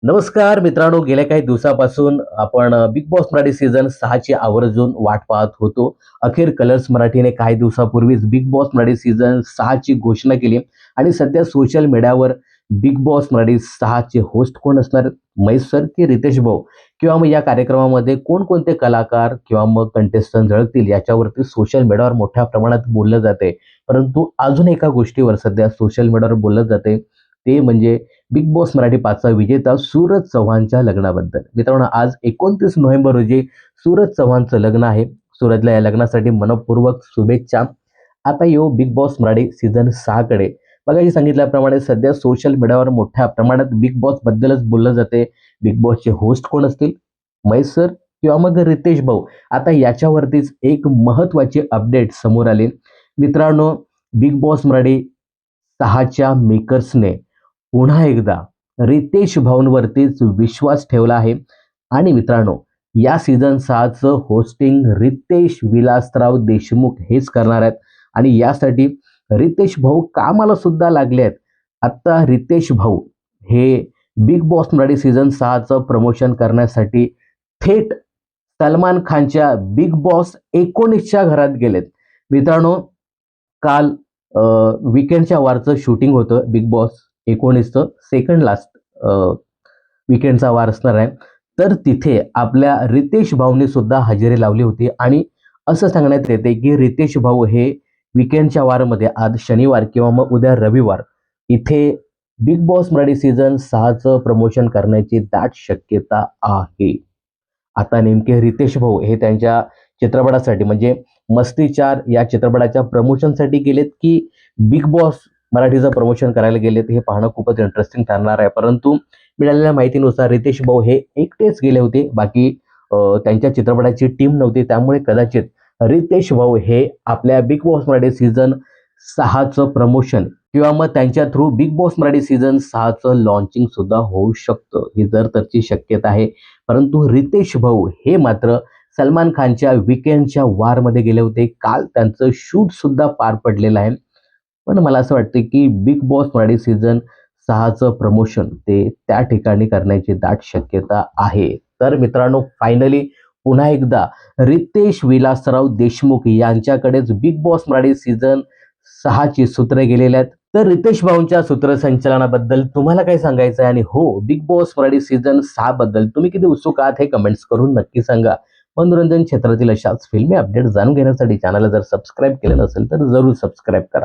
नमस्कार मित्रांनो, गेल्या काही दिवसापासून आपण बिग बॉस मराठी सीझन 6 ची आवर्जून वाट पाहत होतो. अखेर कलर्स मराठीने काही दिवसापूर्वीच बिग बॉस मराठी सीझन 6 ची घोषणा केली आणि सध्या सोशल मीडियावर बिग बॉस मराठी 6 चे होस्ट कोण असणार, महेश सर की रितेश भाऊ, किंवा मग या कार्यक्रमामध्ये कोणकोणते कलाकार किंवा मग कंटेस्टंट झळकतील याच्यावरती सोशल मीडियावर मोठ्या प्रमाणात बोललं जाते. परंतु अजून एका गोष्टीवर सध्या सोशल मीडियावर बोललं जाते, ते म्हणजे बिग बॉस मराठी 5चा विजेता सूरज चव्हाणच्या लग्नाबद्दल. मित्रांनो, आज 29 नोव्हेंबर रोजी सूरज चव्हाणचं लग्न आहे. सूरजला या लग्नासाठी मनःपूर्वक शुभेच्छा. आता येऊ बिग बॉस मराठी सीझन 6 कडे. मगाशी सांगितल्याप्रमाणे सध्या सोशल मीडियावर मोठ्या प्रमाणात बिग बॉस बद्दलच बोललं जाते. बिग बॉसचे होस्ट कोण असतील, महेश सर किंवा मग रितेश भाऊ. आता याच्यावरतीच एक महत्त्वाची अपडेट समोर आली. मित्रांनो, बिग बॉस मराठी 6च्या मेकर्सने पुन्हा एकदा रितेश भाऊंवरतीच विश्वास ठेवला आहे. आणि मित्रांनो, या सीझन 6चं होस्टिंग रितेश विलासराव देशमुख हेच करणार आहेत आणि यासाठी रितेश भाऊ कामाला सुद्धा लागले आहेत. आता रितेश भाऊ हे बिग बॉस मराठी सीझन 6चं प्रमोशन करण्यासाठी थेट सलमान खानच्या बिग बॉस 19च्या घरात गेलेत. मित्रांनो, काल वीकेंडच्या वारचं शूटिंग होतं बिग बॉस 19चं सेकंड लास्ट वीकेंडचा वार असणार आहे. तर तिथे आपल्या रितेश भाऊने सुद्धा हजेरी लावली होती आणि असं सांगण्यात येते की रितेश भाऊ हे वीकेंडच्या वारमध्ये आज शनिवार किंवा मग उद्या रविवार इथे बिग बॉस मराठी सीझन 6चं प्रमोशन करण्याची दाट शक्यता आहे. आता नेमके रितेश भाऊ हे त्यांच्या चित्रपटासाठी म्हणजे मस्ती 4 या चित्रपटाच्या प्रमोशनसाठी गेलेत की बिग बॉस मराठीचं प्रमोशन करायला गेलेत, हे पाहणं खूपच इंटरेस्टिंग ठरणार आहे. परंतु मिळालेल्या माहितीनुसार रितेश भाऊ हे एकटेच गेले होते. बाकी त्यांच्या चित्रपटाची टीम नव्हती. त्यामुळे कदाचित रितेश भाऊ हे आपल्या बिग बॉस मराठी सीझन 6चं प्रमोशन किंवा मग त्यांच्या through Bigg Boss Marathi season 6चं लॉन्चिंग सुद्धा होऊ शकतं. ही जर तरची शक्यता आहे. परंतु रितेश भाऊ हे मात्र सलमान खानच्या वीकेंडच्या वारमध्ये गेले होते. काल त्यांचं शूट सुद्धा पार पडलेलं आहे. पण मला असं वाटतं की बिग बॉस मराठी सीझन 6चं प्रमोशन ते त्या ठिकाणी करण्याची दाट शक्यता आहे. तर मित्रांनो, फायनली पुन्हा एकदा रितेश विलासराव देशमुख यांच्याकडेच बिग बॉस मराठी सीझन 6ची सूत्रे गेलेली आहेत. तर रितेश भाऊंच्या सूत्रसंचालनाबद्दल तुम्हाला काय सांगायचं आहे? आणि हो, बिग बॉस मराठी सीझन 6 बद्दल तुम्ही किती उत्सुक आहात हे कमेंट्स करून नक्की सांगा. मनोरंजन क्षेत्रातील अशाच फिल्मी अपडेट जाणून घेण्यासाठी चॅनलला जर सबस्क्राईब केलं नसेल तर जरूर सबस्क्राईब करा.